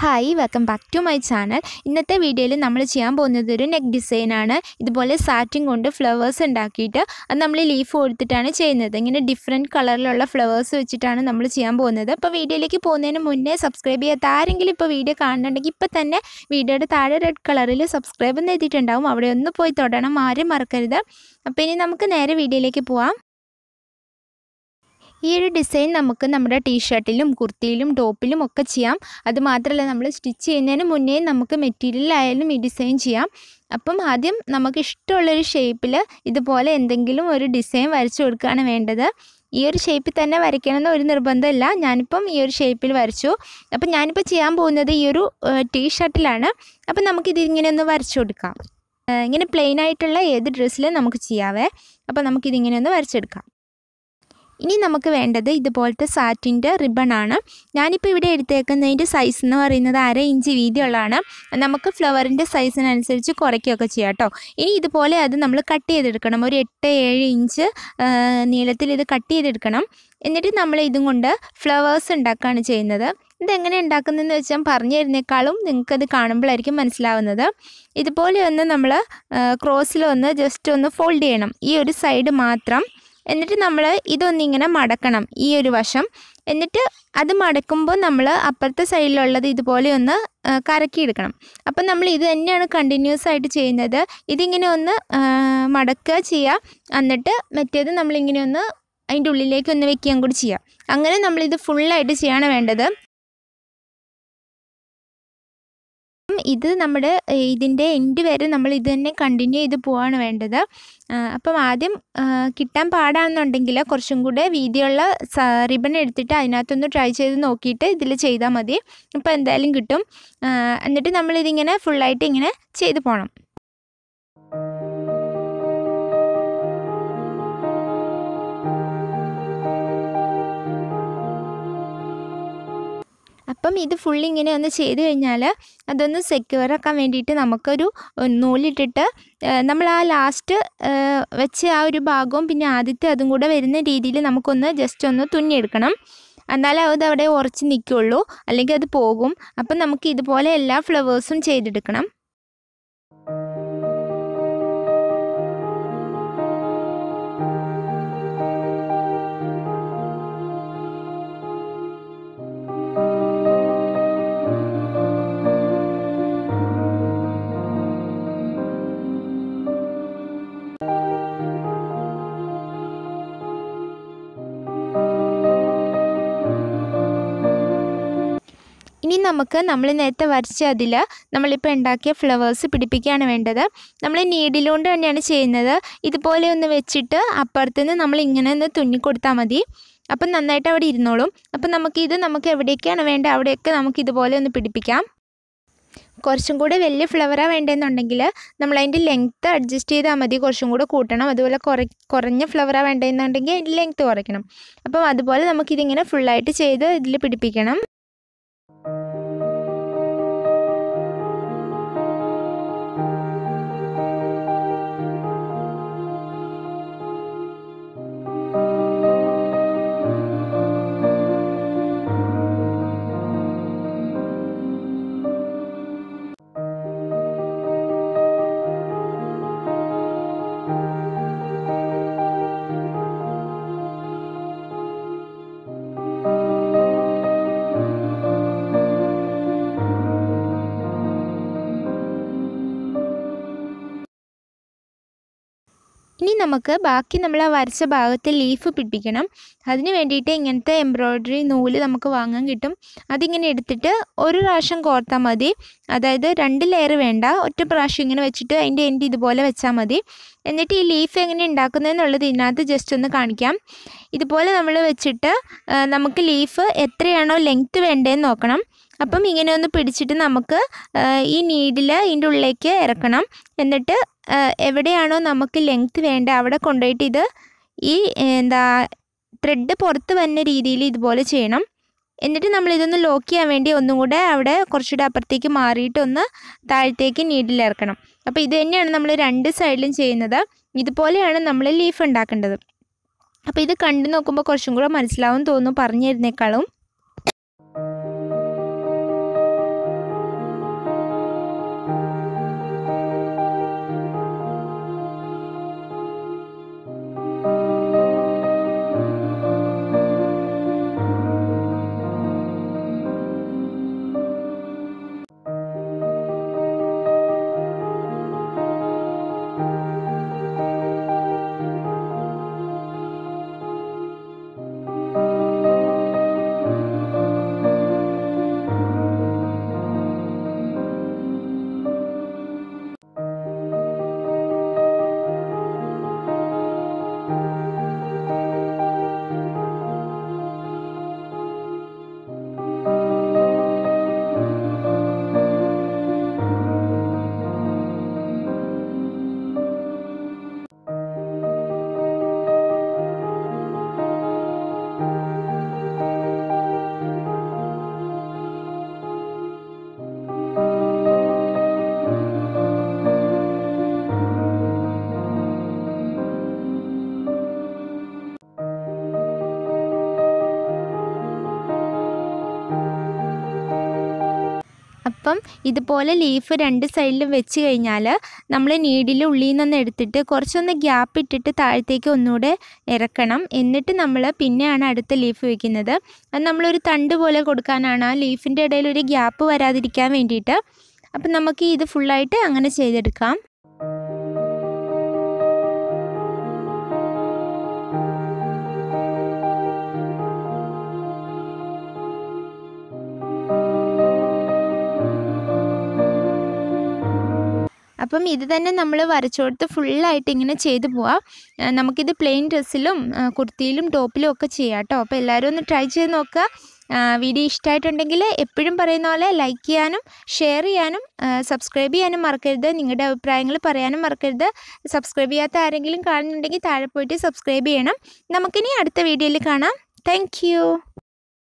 Hi welcome back to my channel. ഇന്നത്തെ വീഡിയോയിൽ നമ്മൾ ചെയ്യാൻ പോകുന്നത് ഒരു നെക്ക് ഡിസൈനാണ്. ഇതുപോലെ സാറ്റിൻ കൊണ്ട് ഫ്ലവേഴ്സ് ഉണ്ടാക്കിയിട്ട് അത് നമ്മൾ ലീഫ് കൊടുത്തിട്ടാണ് ചെയ്യുന്നത്. ഇങ്ങനെ ഡിഫറെൻറ്റ് കളറിലുള്ള ഫ്ലവേഴ്സ് വെച്ചിട്ടാണ് നമ്മൾ ചെയ്യാൻ പോകുന്നത്. അപ്പോൾ വീഡിയോയിലേക്ക് പോകുന്നതിന് മുന്നേ സബ്സ്ക്രൈബ് ചെയ്യാത്ത ആരെങ്കിലും ഇപ്പോൾ വീഡിയോ കാണുന്നുണ്ടെങ്കിൽ ഇപ്പോൾ തന്നെ വീഡിയോയുടെ താഴെ റെഡ് കളറിൽ സബ്സ്ക്രൈബ് എന്ന് എഴുതിയിട്ടുണ്ടാവും. അവിടെ ഒന്ന് പോയി തൊടണം, ആരും മറക്കരുത്. അപ്പോൾ ഇനി നമുക്ക് നേരെ വീഡിയോയിലേക്ക് പോവാം. ഈ ഒരു ഡിസൈൻ നമുക്ക് നമ്മുടെ ടീഷർട്ടിലും കുർത്തിയിലും ടോപ്പിലും ഒക്കെ ചെയ്യാം. അതുമാത്രമല്ല, നമ്മൾ സ്റ്റിച്ച് ചെയ്യുന്നതിന് മുന്നേ നമുക്ക് മെറ്റീരിയലായാലും ഈ ഡിസൈൻ ചെയ്യാം. അപ്പം ആദ്യം നമുക്ക് ഇഷ്ടമുള്ളൊരു ഷേപ്പിൽ ഇതുപോലെ എന്തെങ്കിലും ഒരു ഡിസൈൻ വരച്ചു കൊടുക്കുകയാണ് വേണ്ടത്. ഈ ഒരു ഷേപ്പിൽ തന്നെ വരയ്ക്കണമെന്ന് ഒരു നിർബന്ധമില്ല. ഞാനിപ്പം ഈ ഒരു ഷേപ്പിൽ വരച്ചു. അപ്പം ഞാനിപ്പോൾ ചെയ്യാൻ പോകുന്നത് ഈ ഒരു ടീഷർട്ടിലാണ്. അപ്പം നമുക്കിതിങ്ങനെ ഒന്ന് വരച്ചു കൊടുക്കാം. ഇങ്ങനെ പ്ലെയിൻ ആയിട്ടുള്ള ഏത് ഡ്രസ്സിലും നമുക്ക് ചെയ്യാവേ. അപ്പോൾ നമുക്കിതിങ്ങനെ ഒന്ന് വരച്ചെടുക്കാം. ഇനി നമുക്ക് വേണ്ടത് ഇതുപോലത്തെ സാറ്റിൻ്റെ റിബണാണ്. ഞാനിപ്പോൾ ഇവിടെ എടുത്തേക്കുന്നതിൻ്റെ സൈസ് എന്ന് പറയുന്നത് 1/2 ഇഞ്ച് വീതിയുള്ളതാണ്. നമുക്ക് ഫ്ലവറിൻ്റെ സൈസിനനുസരിച്ച് കുറയ്ക്കുകയൊക്കെ ചെയ്യാം കേട്ടോ. ഇനി ഇതുപോലെ അത് നമ്മൾ കട്ട് ചെയ്തെടുക്കണം. ഒരു 8-7 ഇഞ്ച് നീളത്തിൽ ഇത് കട്ട് ചെയ്തെടുക്കണം. എന്നിട്ട് നമ്മൾ ഇതും കൊണ്ട് ഫ്ലവേഴ്സ് ഉണ്ടാക്കുകയാണ് ചെയ്യുന്നത്. ഇതെങ്ങനെ ഉണ്ടാക്കുന്നതെന്ന് വെച്ചാൽ പറഞ്ഞു തരുന്നേക്കാളും നിങ്ങൾക്കത് കാണുമ്പോഴായിരിക്കും മനസ്സിലാവുന്നത്. ഇതുപോലെ ഒന്ന് നമ്മൾ ക്രോസിലൊന്ന് ജസ്റ്റ് ഒന്ന് ഫോൾഡ് ചെയ്യണം, ഈ ഒരു സൈഡ് മാത്രം. എന്നിട്ട് നമ്മൾ ഇതൊന്നിങ്ങനെ മടക്കണം, ഈ ഒരു വശം. എന്നിട്ട് അത് മടക്കുമ്പോൾ നമ്മൾ അപ്പുറത്തെ സൈഡിലുള്ളത് ഇതുപോലെ ഒന്ന് കറക്കിയെടുക്കണം. അപ്പം നമ്മൾ ഇത് തന്നെയാണ് കണ്ടിന്യൂസ് ആയിട്ട് ചെയ്യുന്നത്. ഇതിങ്ങനെ ഒന്ന് മടക്കുക ചെയ്യുക, എന്നിട്ട് മറ്റേത് നമ്മളിങ്ങനെ ഒന്ന് അതിൻ്റെ ഉള്ളിലേക്ക് ഒന്ന് വെക്കുകയും കൂടി ചെയ്യുക. അങ്ങനെ നമ്മളിത് ഫുള്ളായിട്ട് ചെയ്യാണ് വേണ്ടത്. ഇത് നമ്മുടെ ഇതിൻ്റെ എൻഡ് വരെ നമ്മൾ ഇത് തന്നെ കണ്ടിന്യൂ ചെയ്ത് പോവാണ് വേണ്ടത്. അപ്പം ആദ്യം കിട്ടാൻ പാടാണെന്നുണ്ടെങ്കിൽ കുറച്ചും കൂടെ വീതിയുള്ള റിബൺ എടുത്തിട്ട് അതിനകത്തൊന്ന് ട്രൈ ചെയ്ത് നോക്കിയിട്ട് ഇതിൽ ചെയ്താൽ മതി. അപ്പോൾ എന്തായാലും കിട്ടും. എന്നിട്ട് നമ്മളിതിങ്ങനെ ഫുള്ളായിട്ട് ഇങ്ങനെ ചെയ്ത് പോകണം. അപ്പം ഇത് ഫുള്ളിങ്ങനെ ഒന്ന് ചെയ്ത് കഴിഞ്ഞാൽ അതൊന്ന് സെക്യൂർ ആക്കാൻ വേണ്ടിയിട്ട് നമുക്കൊരു നൂലിട്ടിട്ട് നമ്മൾ ആ ലാസ്റ്റ് വെച്ച് ആ ഒരു ഭാഗവും പിന്നെ ആദ്യത്തെ അതും കൂടെ വരുന്ന രീതിയിൽ നമുക്കൊന്ന് ജസ്റ്റ് ഒന്ന് തുന്നിയെടുക്കണം. എന്നാലേ അത് അവിടെ ഉറച്ച് നിൽക്കുകയുള്ളൂ, അല്ലെങ്കിൽ അത് പോകും. അപ്പം നമുക്ക് ഇതുപോലെ എല്ലാ ഫ്ലവേഴ്സും ചെയ്തെടുക്കണം. ഇനി നമുക്ക് നമ്മൾ നേരത്തെ വരച്ച അതിൽ നമ്മളിപ്പോൾ ഉണ്ടാക്കിയ ഫ്ലവേഴ്സ് പിടിപ്പിക്കുകയാണ് വേണ്ടത്. നമ്മൾ നീഡിലുകൊണ്ട് തന്നെയാണ് ചെയ്യുന്നത്. ഇതുപോലെ ഒന്ന് വെച്ചിട്ട് അപ്പുറത്തുനിന്ന് നമ്മൾ ഇങ്ങനെ ഒന്ന് തുന്നിക്കൊടുത്താൽ മതി. അപ്പം നന്നായിട്ട് അവിടെ ഇരുന്നോളും. അപ്പം നമുക്ക് എവിടേക്കാണ് വേണ്ടത് അവിടെയൊക്കെ നമുക്ക് ഇതുപോലെ ഒന്ന് പിടിപ്പിക്കാം. കുറച്ചും കൂടെ വലിയ ഫ്ലവറാണ് വേണ്ടതെന്നുണ്ടെങ്കിൽ നമ്മളതിൻ്റെ ലെങ്ത്ത് അഡ്ജസ്റ്റ് ചെയ്താൽ മതി, കുറച്ചും കൂടെ കൂട്ടണം. അതുപോലെ കുറഞ്ഞ ഫ്ലവറാണ് വേണ്ടതെന്നുണ്ടെങ്കിൽ അതിൻ്റെ ലെങ്ത്ത് കുറയ്ക്കണം. അപ്പം അതുപോലെ നമുക്കിതിങ്ങനെ ഫുള്ളായിട്ട് ചെയ്ത് ഇതിൽ പിടിപ്പിക്കണം. ഇനി നമുക്ക് ബാക്കി നമ്മൾ വരച്ച ഭാഗത്ത് ലീഫ് പിടിപ്പിക്കണം. അതിന് വേണ്ടിയിട്ട് ഇങ്ങനത്തെ എംബ്രോയ്ഡറി നൂല് നമുക്ക് വാങ്ങാൻ കിട്ടും. അതിങ്ങനെ എടുത്തിട്ട് ഒരു പ്രാവശ്യം കോർത്താൽ മതി. അതായത് 2 ലെയർ വേണ്ട, ഒറ്റ പ്രാവശ്യം ഇങ്ങനെ വെച്ചിട്ട് അതിൻ്റെ എൻഡ് ഇതുപോലെ വെച്ചാൽ മതി. എന്നിട്ട് ഈ ലീഫ് എങ്ങനെ ഉണ്ടാക്കുന്നതെന്നുള്ളത് ഇതിനകത്ത് ജസ്റ്റ് ഒന്ന് കാണിക്കാം. ഇതുപോലെ നമ്മൾ വെച്ചിട്ട് നമുക്ക് ലീഫ് എത്രയാണോ ലെങ്ത്ത് വേണ്ടതെന്ന് നോക്കണം. അപ്പം ഇങ്ങനെ ഒന്ന് പിടിച്ചിട്ട് നമുക്ക് ഈ നീഡിൽ ഇതിൻ്റെ ഉള്ളിലേക്ക് ഇറക്കണം. എന്നിട്ട് എവിടെയാണോ നമുക്ക് ലെങ്ത്ത് വേണ്ടത് അവിടെ കൊണ്ടുപോയിട്ട് ഇത് ഈ ത്രെഡ് പുറത്ത് വരുന്ന രീതിയിൽ ഇതുപോലെ ചെയ്യണം. എന്നിട്ട് നമ്മളിതൊന്ന് ലോക്ക് ചെയ്യാൻ വേണ്ടി ഒന്നും കൂടെ അവിടെ കുറച്ചുകൂടെ അപ്പുറത്തേക്ക് മാറിയിട്ട് ഒന്ന് താഴത്തേക്ക് നീഡിൽ ഇറക്കണം. അപ്പോൾ ഇത് തന്നെയാണ് നമ്മൾ 2 സൈഡിലും ചെയ്യുന്നത്. ഇതുപോലെയാണ് നമ്മൾ ലീഫ് ഉണ്ടാക്കേണ്ടത്. അപ്പോൾ ഇത് കണ്ടു നോക്കുമ്പോൾ കുറച്ചും കൂടെ മനസ്സിലാവും തോന്നുന്നു പറഞ്ഞു തരുന്നേക്കാളും. അപ്പം ഇതുപോലെ ലീഫ് 2 സൈഡിലും വെച്ച് കഴിഞ്ഞാൽ നമ്മൾ നീഡിൽ ഉള്ളിൽ നിന്ന് എടുത്തിട്ട് കുറച്ചൊന്ന് ഗ്യാപ്പ് ഇട്ടിട്ട് താഴത്തേക്ക് ഒന്നുകൂടെ ഇറക്കണം. എന്നിട്ട് നമ്മൾ പിന്നെയാണ് അടുത്ത ലീഫ് വെക്കുന്നത്. അത് നമ്മളൊരു തണ്ട് പോലെ കൊടുക്കാനാണ്, ആ ലീഫിൻ്റെ ഇടയിൽ ഒരു ഗ്യാപ്പ് വരാതിരിക്കാൻ വേണ്ടിയിട്ട്. അപ്പം നമുക്ക് ഇത് ഫുള്ളായിട്ട് അങ്ങനെ ചെയ്തെടുക്കാം. അപ്പം ഇത് തന്നെ നമ്മൾ വരച്ചു കൊടുത്ത് ഫുള്ളായിട്ട് ഇങ്ങനെ ചെയ്തു പോവാം. നമുക്കിത് പ്ലെയിൻ ഡ്രസ്സിലും കുർത്തിയിലും ടോപ്പിലും ഒക്കെ ചെയ്യാം കേട്ടോ. അപ്പോൾ എല്ലാവരും ഒന്ന് ട്രൈ ചെയ്ത് നോക്കുക. വീഡിയോ ഇഷ്ടമായിട്ടുണ്ടെങ്കിൽ എപ്പോഴും പറയുന്ന പോലെ ലൈക്ക് ചെയ്യാനും ഷെയർ ചെയ്യാനും സബ്സ്ക്രൈബ് ചെയ്യാനും മറക്കരുത്. നിങ്ങളുടെ അഭിപ്രായങ്ങൾ പറയാനും മറക്കരുത്. സബ്സ്ക്രൈബ് ചെയ്യാത്ത ആരെങ്കിലും കാണുന്നുണ്ടെങ്കിൽ താഴെ പോയിട്ട് സബ്സ്ക്രൈബ് ചെയ്യണം. നമുക്കിനി അടുത്ത വീഡിയോയിൽ കാണാം. താങ്ക്